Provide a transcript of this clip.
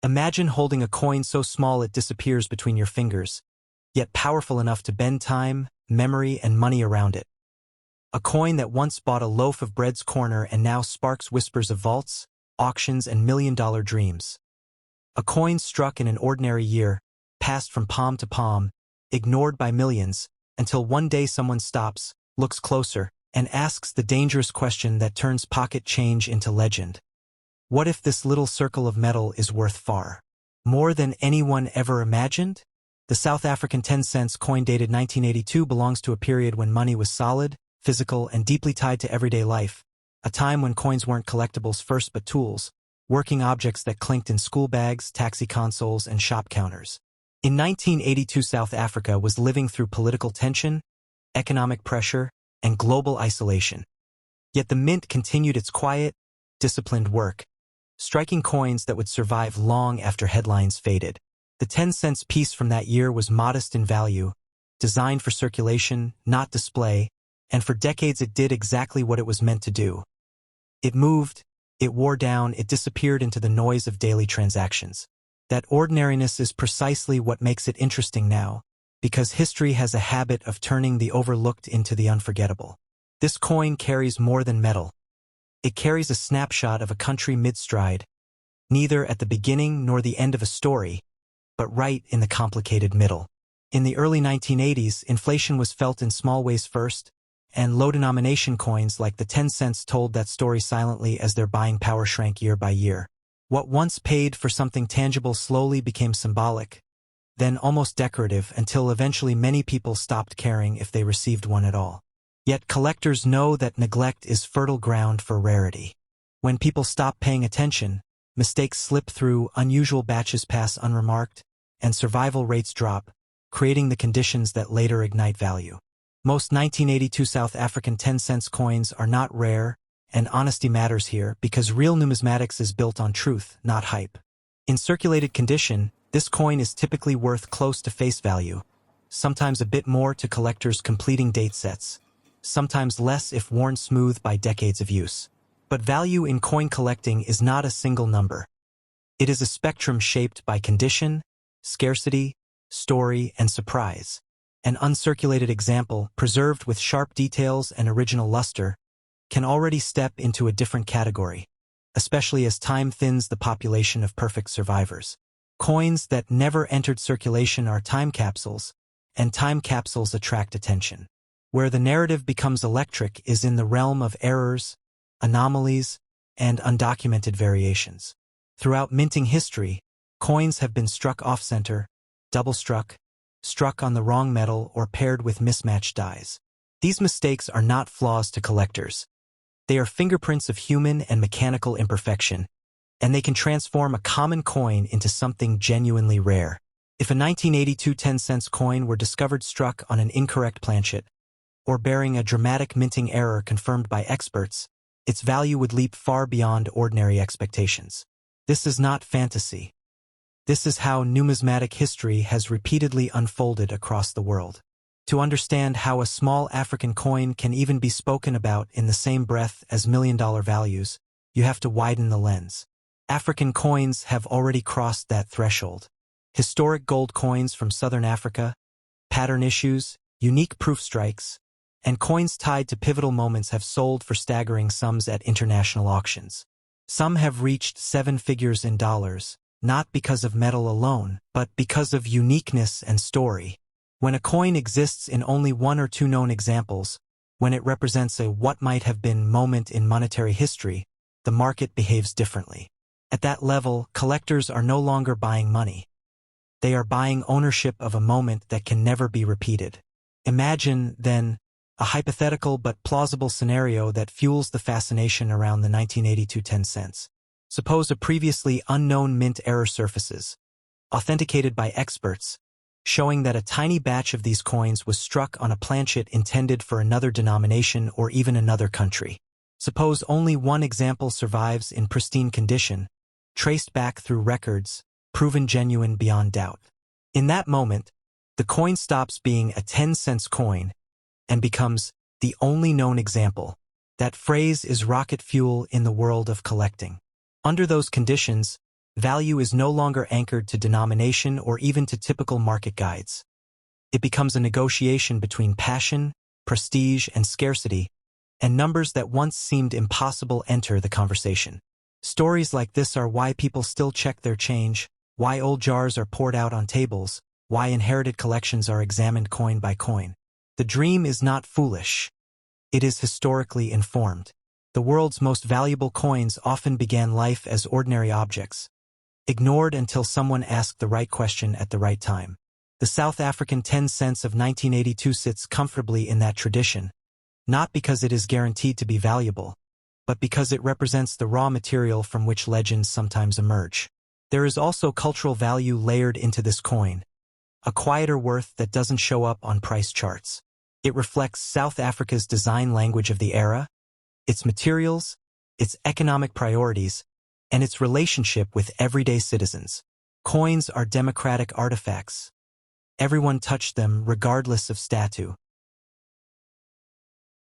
Imagine holding a coin so small it disappears between your fingers, yet powerful enough to bend time, memory, and money around it. A coin that once bought a loaf of bread's corner and now sparks whispers of vaults, auctions, and million-dollar dreams. A coin struck in an ordinary year, passed from palm to palm, ignored by millions, until one day someone stops, looks closer, and asks the dangerous question that turns pocket change into legend. What if this little circle of metal is worth far more than anyone ever imagined? The South African 10-cent coin dated 1982 belongs to a period when money was solid, physical, and deeply tied to everyday life, a time when coins weren't collectibles first but tools, working objects that clinked in school bags, taxi consoles, and shop counters. In 1982, South Africa was living through political tension, economic pressure, and global isolation. Yet the mint continued its quiet, disciplined work, striking coins that would survive long after headlines faded. The 10-cent piece from that year was modest in value, designed for circulation, not display, and for decades it did exactly what it was meant to do. It moved, it wore down, it disappeared into the noise of daily transactions. That ordinariness is precisely what makes it interesting now, because history has a habit of turning the overlooked into the unforgettable. This coin carries more than metal. It carries a snapshot of a country mid-stride, neither at the beginning nor the end of a story, but right in the complicated middle. In the early 1980s, inflation was felt in small ways first, and low-denomination coins like the 10 cents told that story silently as their buying power shrank year by year. What once paid for something tangible slowly became symbolic, then almost decorative, until eventually many people stopped caring if they received one at all. Yet collectors know that neglect is fertile ground for rarity. When people stop paying attention, mistakes slip through, unusual batches pass unremarked, and survival rates drop, creating the conditions that later ignite value. Most 1982 South African 10-cent coins are not rare, and honesty matters here because real numismatics is built on truth, not hype. In circulated condition, this coin is typically worth close to face value, sometimes a bit more to collectors completing date sets, sometimes less if worn smooth by decades of use. But value in coin collecting is not a single number. It is a spectrum shaped by condition, scarcity, story, and surprise. An uncirculated example, preserved with sharp details and original luster, can already step into a different category, especially as time thins the population of perfect survivors. Coins that never entered circulation are time capsules, and time capsules attract attention. Where the narrative becomes electric is in the realm of errors, anomalies, and undocumented variations. Throughout minting history, coins have been struck off-center, double-struck, struck on the wrong metal, or paired with mismatched dies. These mistakes are not flaws to collectors. They are fingerprints of human and mechanical imperfection, and they can transform a common coin into something genuinely rare. If a 1982 10-cent coin were discovered struck on an incorrect planchet, or bearing a dramatic minting error confirmed by experts, its value would leap far beyond ordinary expectations. This is not fantasy. This is how numismatic history has repeatedly unfolded across the world. To understand how a small African coin can even be spoken about in the same breath as million-dollar values, you have to widen the lens. African coins have already crossed that threshold. Historic gold coins from Southern Africa, pattern issues, unique proof strikes, and coins tied to pivotal moments have sold for staggering sums at international auctions. Some have reached 7 figures in dollars, not because of metal alone, but because of uniqueness and story. When a coin exists in only 1 or 2 known examples, when it represents a what might have been moment in monetary history, the market behaves differently. At that level, collectors are no longer buying money. They are buying ownership of a moment that can never be repeated. Imagine, then, a hypothetical but plausible scenario that fuels the fascination around the 1982 10 cents. Suppose a previously unknown mint error surfaces, authenticated by experts, showing that a tiny batch of these coins was struck on a planchet intended for another denomination or even another country. Suppose only one example survives in pristine condition, traced back through records, proven genuine beyond doubt. In that moment, the coin stops being a 10-cent coin and becomes the only known example. That phrase is rocket fuel in the world of collecting. Under those conditions, Value is no longer anchored to denomination or even to typical market guides. It becomes a negotiation between passion, prestige, and scarcity, and numbers that once seemed impossible enter the conversation. Stories like this are why people still check their change, why old jars are poured out on tables, why inherited collections are examined coin by coin. The dream is not foolish. It is historically informed. The world's most valuable coins often began life as ordinary objects, ignored until someone asked the right question at the right time. The South African 10 cents of 1982 sits comfortably in that tradition, not because it is guaranteed to be valuable, but because it represents the raw material from which legends sometimes emerge. There is also cultural value layered into this coin, a quieter worth that doesn't show up on price charts. It reflects South Africa's design language of the era, its materials, its economic priorities, and its relationship with everyday citizens. Coins are democratic artifacts. Everyone touched them regardless of status.